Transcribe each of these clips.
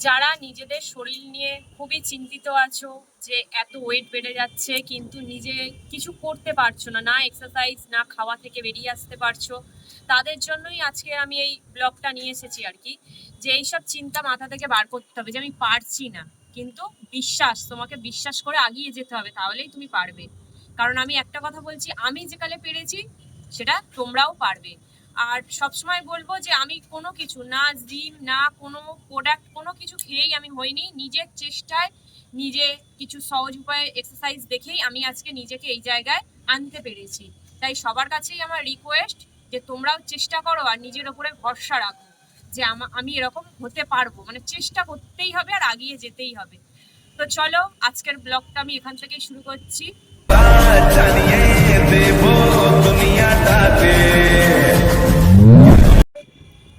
যারা নিজেদের শরীর নিয়ে খুবই চিন্তিত আছো যে এত ওয়েট বেড়ে যাচ্ছে কিন্তু নিজে কিছু করতে পারছো না, না এক্সারসাইজ না খাওয়া থেকে বেরিয়ে আসতে পারছো, তাদের জন্যই আজকে আমি এই ব্লগটা নিয়ে এসেছি আর কি। যে এইসব চিন্তা মাথা থেকে বার করতে হবে যে আমি পারছি না, কিন্তু তোমাকে বিশ্বাস করে আগিয়ে যেতে হবে, তাহলেই তুমি পারবে। কারণ আমি একটা কথা বলছি, আমি যেকালে পেরেছি সেটা তোমরাও পারবে। আর সবসময় বলবো যে আমি কোনো কিছু না জিম না কোনো প্রোডাক্ট কোনো কিছু খেয়েই আমি হইনি, নিজের চেষ্টায় নিজে কিছু সহজ উপায়ে এক্সারসাইজ দেখেই আমি আজকে নিজেকে এই জায়গায় আনতে পেরেছি। তাই সবার কাছেই আমার রিকোয়েস্ট যে তোমরাও চেষ্টা করো আর নিজের ওপরে ভরসা রাখো যে আমি এরকম হতে পারবো, মানে চেষ্টা করতেই হবে আর আগিয়ে যেতেই হবে। তো চলো আজকের ব্লগটা আমি এখান থেকেই শুরু করছি।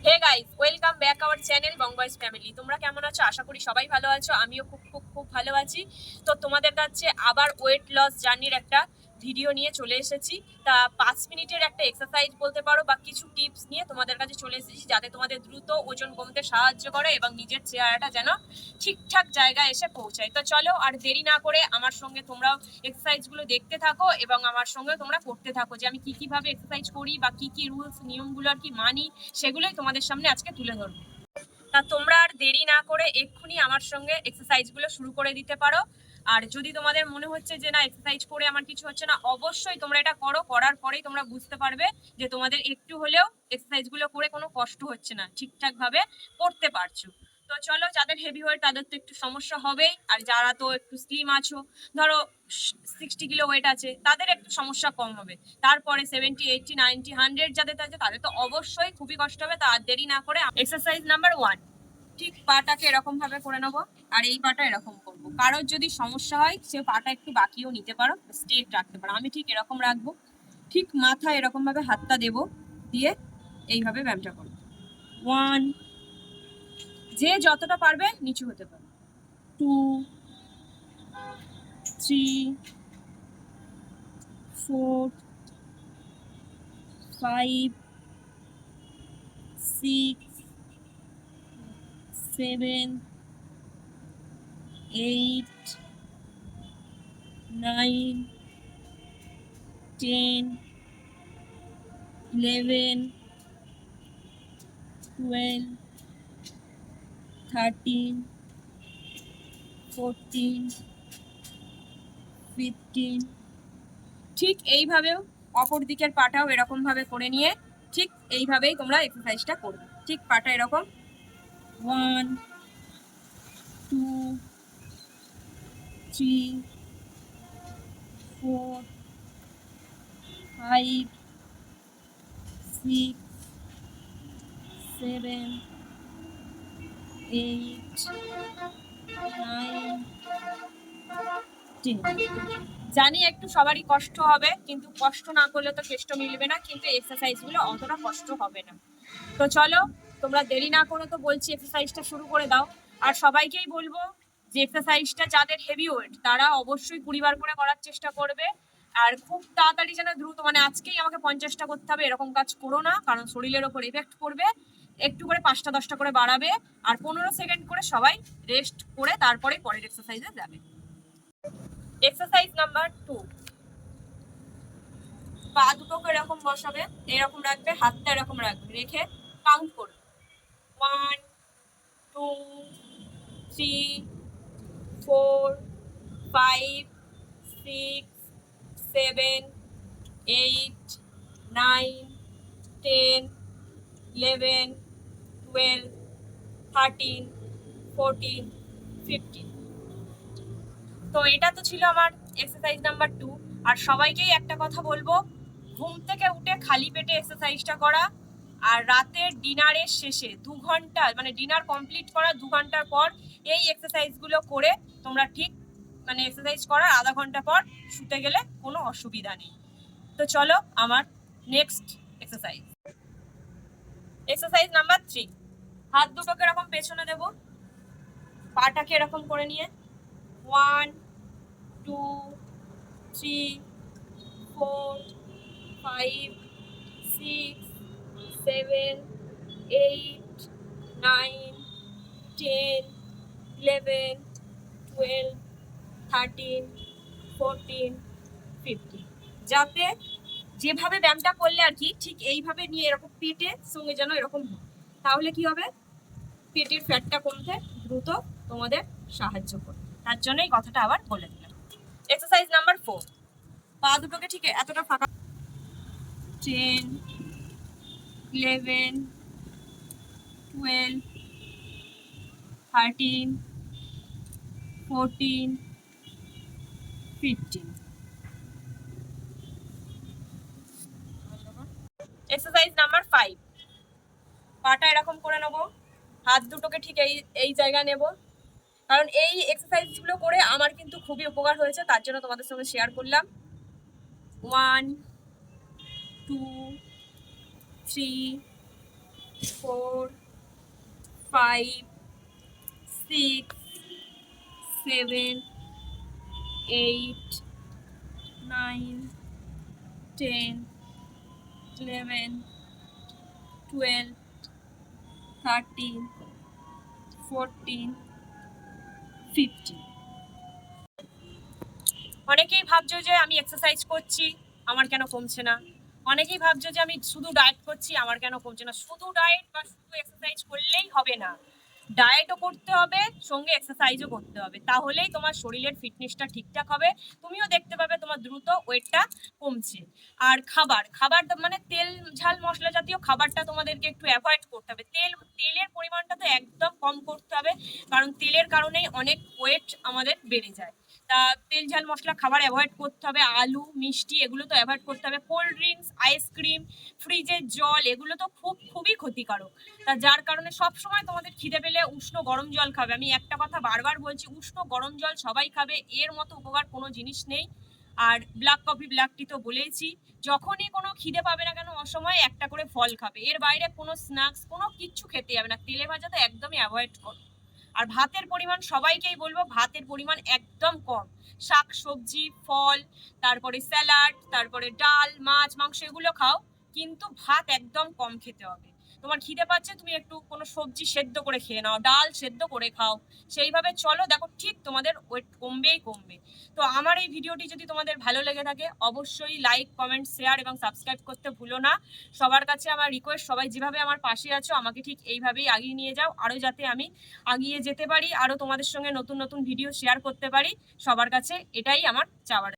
Hey guys, welcome back our channel bong boys family. তোমরা কেমন আছো? আশা করি সবাই ভালো আছো, আমিও খুব খুব খুব ভালো আছি। তো তোমাদের কাছে আবার ওয়েট লস জার্নির একটা ভিডিও নিয়ে চলে এসেছি। তা 5 মিনিটের একটা এক্সারসাইজ বলতে পারো বা কিছু টিপস নিয়ে তোমাদের কাছে চলে এসেছি, যাতে তোমাদের দ্রুত ওজন কমতে সাহায্য করে এবং নিজের চেহারাটা যেন ঠিকঠাক জায়গায় এসে পৌঁছায়। তো চলো আর দেরি না করে আমার সঙ্গে তোমরাও এক্সারসাইজগুলো দেখতে থাকো এবং আমার সঙ্গে তোমরা করতে থাকো যে আমি কি কিভাবে এক্সারসাইজ করি বা কি কি রুলস নিয়মগুলো আর কি মানি, সেগুলোই তোমাদের সামনে আজকে তুলে ধরবো। তা তোমরা আর দেরি না করে এক্ষুনি আমার সঙ্গে এক্সারসাইজগুলো শুরু করে দিতে পারো। আর যদি তোমাদের মনে হচ্ছে যে না এক্সারসাইজ করে আমার কিছু হচ্ছে না, অবশ্যই তোমরা এটা করো, করার পরেই তোমরা বুঝতে পারবে যে তোমাদের একটু হলেও এক্সারসাইজগুলো করে কোনো কষ্ট হচ্ছে না, ঠিকঠাক ভাবে করতে পারছো। তো চলো, যাদের হেভি ওয়েট তাদের তো একটু সমস্যা হবেই, আর যারা তো একটু স্লিম আছো, ধরো 60 কিলো ওয়েট আছে, তাদের একটু সমস্যা কম হবে। তারপরে 70, 80, 90, 100 যাদের আছে তাদের তো অবশ্যই খুবই কষ্ট হবে। তা আর দেরি না করে এক্সারসাইজ নাম্বার 1, ঠিক পাটাকে এরকম ভাবে করে নেবো আর এই পাটা এরকম করবো। কারোর যদি সমস্যা হয় সে পাটা একটু বাকিও নিতে পারো, স্ট্রেট রাখতে পারো। আমি ঠিক এরকম রাখবো, ঠিক মাথায় এরকম ভাবে হাতটা দেবো, দিয়ে এইভাবে ব্যায়ামটা করবো। 1, যে যতটা পারবে নিচু হতে পারে। 2, 3, 4, 5, 6, 7, 8, 9, 10, 11, 12, 13, 14, 15। ঠিক এইভাবেও অপর দিকের পাটাও এরকম ভাবে করে নিয়ে ঠিক এইভাবেই তোমরা এক্সারসাইজটা করবে। ঠিক পাটা এরকম 1, 2, 3, 4, 5, 6, 7, 8, 9, 10। জানি একটু সবারই কষ্ট হবে, কিন্তু কষ্ট না করলে তো কেষ্ট মিলবে না, কিন্তু এক্সারসাইজগুলো অতটা কষ্ট হবে না। তো চলো তোমরা দেরি না করে তো বলছি এক্সারসাইজটা শুরু করে দাও। আর সবাইকেই বলবো যে এক্সারসাইজটা যাদের হেভি ওয়েট তারা অবশ্যই 20 বার করে করার চেষ্টা করবে। আর খুব তাড়াতাড়ি যেন দ্রুত, মানে আজকেই আমাকে 50টা করতে হবে এরকম কাজ করো না, কারণ শরীরের ওপর এফেক্ট করবে। একটু করে 5টা 10টা করে বাড়াবে, আর 15 সেকেন্ড করে সবাই রেস্ট করে তারপরে পরের এক্সারসাইজে যাবে। এক্সারসাইজ নাম্বার 2, পা দুটোকে এরকম বসাবে, এরকম রাখবে, হাতটা এরকম রাখবে, রেখে কাউন্ট করবে। 1, 2, 3, 4, 5, 6, 7, 8, 9, 10, 11, 12, 13, 14, 15। তো এটা তো ছিল আমার এক্সারসাইজ নাম্বার 2। আর সবাইকেই একটা কথা বলবো, ঘুম থেকে উঠে খালি পেটে এক্সারসাইজটা করা, আর রাতের ডিনারের শেষে 2 ঘন্টা, মানে ডিনার কমপ্লিট করা 2 ঘন্টার পর এই এক্সারসাইজগুলো করে তোমরা ঠিক, মানে এক্সারসাইজ করার আধা ঘন্টা পর শুতে গেলে কোনো অসুবিধা নেই। তো চলো আমার নেক্সট এক্সারসাইজ। এক্সারসাইজ নাম্বার 3, হাত দুটোকে এরকম পেছনে দেবো, পাটাকে এরকম করে নিয়ে 1, 2, 3, 4, 5, 6, 7, 8, 9, 10, 11, 12, 13, 14, 15। যাতে যেভাবে ব্যায়ামটা করলে আর কি ঠিক এইভাবে নিয়ে এরকম পেটের সঙ্গে যেন এরকম হয়, তাহলে কি হবে, পেটের ফ্যাটটা কমতে দ্রুত তোমাদের সাহায্য করবে। তার জন্য এই কথাটা আবার বলে দিলাম। এক্সারসাইজ নাম্বার 4, পা দুটোকে ঠিক এতটা ফাঁকা, 10, 11, 12, 13, 14, 15। এক্সারসাইজ নাম্বার 5, পাটা এরকম করে নেব, হাত দুটোকে ঠিক এই এই জায়গায় নেব, কারণ এই এক্সারসাইজগুলো করে আমার কিন্তু খুবই উপকার হয়েছে, তার জন্য তোমাদের সঙ্গে শেয়ার করলাম। 1, 2, 3, 4, 5, 6, 7, 8, 9, 10, 11, 12, 13, 14, 15। অনেকেই ভাবছো যে আমি এক্সারসাইজ করছি আমার কেন কমছে না, অনেকেই ভাবছো যে আমি শুধু ডায়েট করছি আমার কেন কমছে না। শুধু ডায়েট বা শুধু এক্সারসাইজ করলেই হবে না, ডায়েটও করতে হবে, সঙ্গে এক্সারসাইজও করতে হবে, তাহলেই তোমার শরীরের ফিটনেসটা ঠিকঠাক হবে, তুমিও দেখতে পাবে তোমার দ্রুত ওয়েটটা কমছে। আর খাবার খাবার মানে তেল ঝাল মশলা জাতীয় খাবারটা তোমাদেরকে একটু অ্যাভয়েড করতে হবে। তেলের পরিমাণটা তো একদম কম করতে হবে, কারণ তেলের কারণেই অনেক ওয়েট আমাদের বেড়ে যায়। তা তেল ঝাল মশলা খাবার অ্যাভয়েড করতে হবে, আলু মিষ্টি এগুলো তো অ্যাভয়েড করতে হবে, কোল্ড ড্রিঙ্কস আইসক্রিম ফ্রিজের জল এগুলো তো খুবই ক্ষতিকারক। তা যার কারণে সব সময় তোমাদের খিদে পেলে উষ্ণ গরম জল খাবে। আমি একটা কথা বারবার বলছি, উষ্ণ গরম জল সবাই খাবে, এর মতো উপকার কোনো জিনিস নেই। আর ব্ল্যাক কফি ব্ল্যাক টি তো বলেইছি, যখনই কোনো খিদে পাবে না কেন অসময়ে একটা করে ফল খাবে, এর বাইরে কোনো স্ন্যাক্স কোনো কিচ্ছু খেতে যাবে না, তেলে ভাজা তো একদমই অ্যাভয়েড করো। আর ভাতের পরিমাণ সবাইকেই বলবো ভাতের পরিমাণ একদম কম, শাক সবজি ফল তারপরে স্যালাড তারপরে ডাল মাছ মাংস এগুলো খাও, কিন্তু ভাত একদম কম খেতে হবে। তোমার খিদে পাচ্ছে তুমি একটু কোনো সবজি সেদ্ধ করে খেয়ে নাও, ডাল সেদ্ধ করে খাও, সেইভাবে চলো, দেখো ঠিক তোমাদের ওয়েট কমবেই কমবে। তো আমার এই ভিডিওটি যদি তোমাদের ভালো লেগে থাকে অবশ্যই লাইক কমেন্ট শেয়ার এবং সাবস্ক্রাইব করতে ভুলো না। সবার কাছে আমার রিকোয়েস্ট, সবাই যেভাবে আমার পাশে আছো আমাকে ঠিক এইভাবেই আগিয়ে নিয়ে যাও, আরও যাতে আমি আগিয়ে যেতে পারি, আরও তোমাদের সঙ্গে নতুন নতুন ভিডিও শেয়ার করতে পারি, সবার কাছে এটাই আমার চাওয়ার।